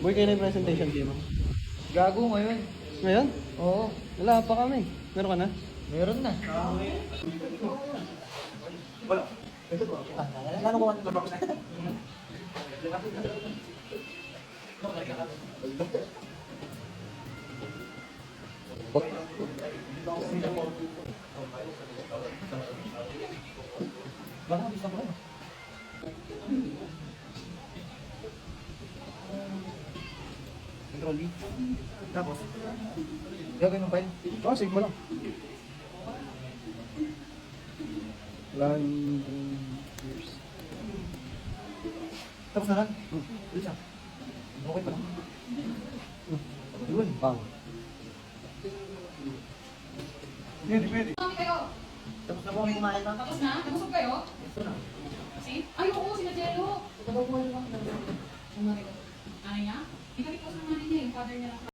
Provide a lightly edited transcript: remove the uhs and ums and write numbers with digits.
Boy, kayo na yung presentation team mo. Gago ngayon. Ngayon? Oo, Wala pa kami. Meron ka na? meron na. Ano ko ano ba? Baka bisa ko. Control V. Tapos, gagawin mo pa yun? Oo, sige mo lang. Line years. Tapos na lang? Bilis ah. Okay pa lang. Yun. Bang. Pwede, pwede. Kami kayo. Tapos na po kami kumain na. Tapos na? Nabusog kayo? Ito na. Si? Ay, oo, sila Jello. Ano niya? Ikabit ko sa nanay niya, yung father niya lang.